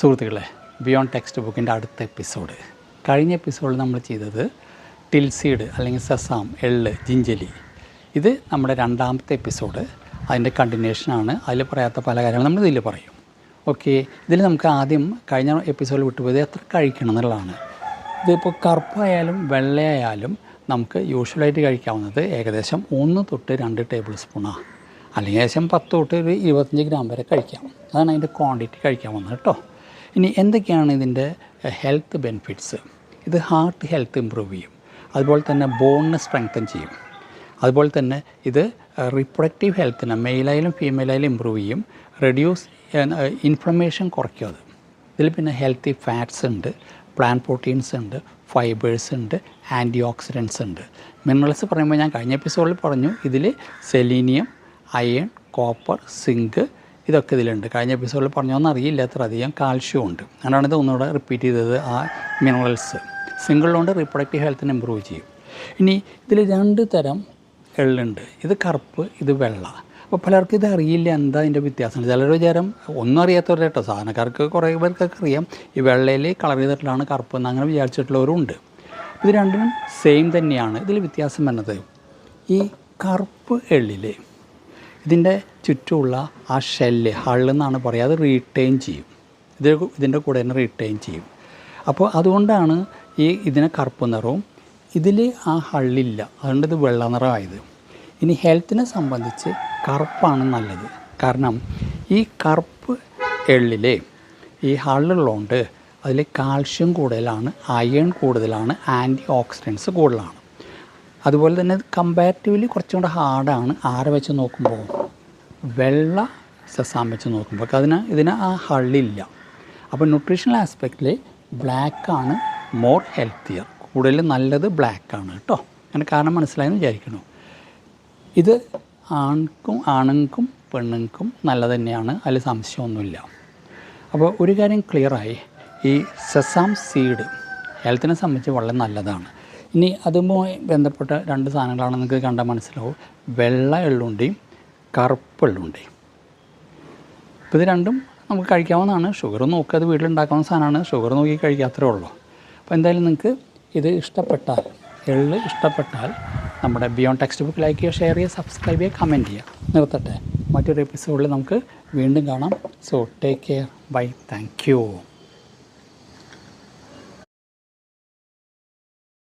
സുഹൃത്തുക്കളെ, beyond text ബുക്കിൻ്റെ അടുത്ത എപ്പിസോഡ്. കഴിഞ്ഞ എപ്പിസോഡിൽ നമ്മൾ ചെയ്തത് ടിൽസീഡ് അല്ലെങ്കിൽ സെസാം, എള്ള്, ജിഞ്ചലി. ഇത് നമ്മുടെ രണ്ടാമത്തെ എപ്പിസോഡ്, അതിൻ്റെ കണ്ടിന്യൂഷനാണ്. അതിൽ പറയാത്ത പല കാര്യങ്ങളും നമ്മൾ ഇതിൽ പറയും. ഓക്കെ, ഇതിൽ നമുക്ക് ആദ്യം കഴിഞ്ഞ എപ്പിസോഡിൽ വിട്ടുപോയത് എത്ര കഴിക്കണം എന്നുള്ളതാണ്. ഇതിപ്പോൾ കറുപ്പായാലും വെള്ളയായാലും നമുക്ക് യൂഷ്വലായിട്ട് കഴിക്കാവുന്നത് ഏകദേശം 1 തൊട്ട് 2 ടേബിൾ സ്പൂണാണ്, അല്ലെങ്കിൽ ഏകദേശം 10 തൊട്ട് ഒരു 25 ഗ്രാം വരെ കഴിക്കാം. അതാണ് അതിൻ്റെ ക്വാണ്ടിറ്റി കഴിക്കാവുന്നത് കേട്ടോ. ഇനി എന്തൊക്കെയാണ് ഇതിൻ്റെ ഹെൽത്ത് ബെനിഫിറ്റ്സ്? ഇത് ഹാർട്ട് ഹെൽത്ത് ഇമ്പ്രൂവ് ചെയ്യും, അതുപോലെ തന്നെ ബോണിനെ സ്ട്രെങ്തൻ ചെയ്യും, അതുപോലെ തന്നെ ഇത് റിപ്രൊഡക്റ്റീവ് ഹെൽത്തിനെ മെയിലായാലും ഫീമെയിലായാലും ഇമ്പ്രൂവ് ചെയ്യും, റെഡ്യൂസ് ഇൻഫ്ലമേഷൻ കുറയ്ക്കും. അത് ഇതിൽ പിന്നെ ഹെൽത്തി ഫാറ്റ്സ് ഉണ്ട്, പ്ലാന്റ് പ്രോട്ടീൻസ് ഉണ്ട്, ഫൈബേഴ്സ് ഉണ്ട്, ആൻറ്റി ഓക്സിഡൻസ് ഉണ്ട്. മിനറൽസ് പറയുമ്പോൾ ഞാൻ കഴിഞ്ഞ എപ്പിസോഡിൽ പറഞ്ഞു, ഇതിൽ സെലീനിയം, അയൺ, കോപ്പർ, സിങ്ക് ഇതൊക്കെ ഇതിലുണ്ട്. കഴിഞ്ഞ എപ്പിസോഡിൽ പറഞ്ഞോന്ന് അറിയില്ല, അത്ര അധികം കാൽഷ്യം ഉണ്ട്. അങ്ങനെയാണ് ഇത് ഒന്നുകൂടെ റിപ്പീറ്റ് ചെയ്തത്. ആ മിനറൽസ് സിംഗിളുകൊണ്ട് റിപ്രൊഡക്റ്റീവ് ഹെൽത്തിനെ ഇമ്പ്രൂവ് ചെയ്യും. ഇനി ഇതിൽ 2 തരം എള്ളുണ്ട്, ഇത് കറുപ്പ്, ഇത് വെള്ള. അപ്പോൾ പലർക്കും ഇത് അറിയില്ല, എന്താ അതിൻ്റെ വ്യത്യാസം. ചിലർ വിചാരം ഒന്നും അറിയാത്തവരുടെ കേട്ടോ, സാധാരണക്കാർക്ക് കുറേ പേർക്കൊക്കെ അറിയാം, ഈ വെള്ളയിൽ കളർ ചെയ്തിട്ടുള്ളതാണ് കറുപ്പ് എന്ന് അങ്ങനെ വിചാരിച്ചിട്ടുള്ളവരും ഉണ്ട്. ഇത് രണ്ടിനും സെയിം തന്നെയാണ്. ഇതിൽ വ്യത്യാസം വരുന്നത് ഈ കറുപ്പ് എള്ളിൽ ഇതിൻ്റെ ചുറ്റുമുള്ള ആ ഷെല്ല്, ഹള്ളെന്നാണ് പറയുക, അത് റീറ്റെയിൻ ചെയ്യും. ഇതിൻ്റെ കൂടെ തന്നെ റീറ്റെയിൻ ചെയ്യും. അപ്പോൾ അതുകൊണ്ടാണ് ഇതിനെ കറുപ്പ് നിറവും. ഇതിൽ ആ ഹള്ളില്ല, അതുകൊണ്ട് ഇത് വെള്ള നിറമായത്. ഇനി ഹെൽത്തിനെ സംബന്ധിച്ച് കറുപ്പാണ് നല്ലത്. കാരണം ഈ കറുപ്പ് എള്ളിലെ ഈ ഹള്ളുള്ളതുകൊണ്ട് അതിൽ കാൽഷ്യം കൂടുതലാണ്, അയൺ കൂടുതലാണ്, ആൻറ്റി ഓക്സിഡൻസ് കൂടുതലാണ്. അതുപോലെ തന്നെ കമ്പാരിറ്റീവ്ലി കുറച്ചും കൂടെ ഹാർഡാണ് ആരെ വെച്ച് നോക്കുമ്പോൾ, വെള്ള സെസാം വെച്ച് നോക്കുമ്പോൾ. ഇതിന് ആ ഹള്ളില്ല. അപ്പോൾ ന്യൂട്രീഷണൽ ആസ്പെക്റ്റിൽ ബ്ലാക്കാണ് മോർ ഹെൽത്തിയർ, കൂടുതൽ നല്ലത് ബ്ലാക്കാണ് കേട്ടോ. അങ്ങനെ കാരണം മനസ്സിലായെന്ന് വിചാരിക്കുന്നു. ഇത് ആണുങ്ങൾക്കും പെണ്ണുങ്ങൾക്കും നല്ലത് തന്നെയാണ്, അതിൽ സംശയമൊന്നുമില്ല. അപ്പോൾ ഒരു കാര്യം ക്ലിയറായി, ഈ സെസാം സീഡ് ഹെൽത്തിനെ സംബന്ധിച്ച് വളരെ നല്ലതാണ്. ഇനി അതുമായി ബന്ധപ്പെട്ട 2 സാധനങ്ങളാണ് നിങ്ങൾക്ക് കണ്ടാൽ മനസ്സിലാവും, വെള്ള എള്ളുണ്ടയും കറുപ്പ് എള്ളുണ്ടയും. ഇപ്പോൾ ഇത് രണ്ടും നമുക്ക് കഴിക്കാവുന്നതാണ്. ഷുഗർ നോക്കുക, അത് വീട്ടിലുണ്ടാക്കാവുന്ന സാധനമാണ്. ഷുഗർ നോക്കി കഴിക്കാത്രേ ഉള്ളൂ. അപ്പോൾ എന്തായാലും നിങ്ങൾക്ക് ഇത് ഇഷ്ടപ്പെട്ടാൽ, എള്ള് ഇഷ്ടപ്പെട്ടാൽ നമ്മുടെ ബിയോണ്ട് ടെക്സ്റ്റ് ബുക്ക് ലൈക്ക് ചെയ്യുക, ഷെയർ ചെയ്യുക, സബ്സ്ക്രൈബ് ചെയ്യുക, കമൻറ്റ് ചെയ്യുക. നിർത്തട്ടെ, മറ്റൊരു എപ്പിസോഡിൽ നമുക്ക് വീണ്ടും കാണാം. So take care, bye, thank U.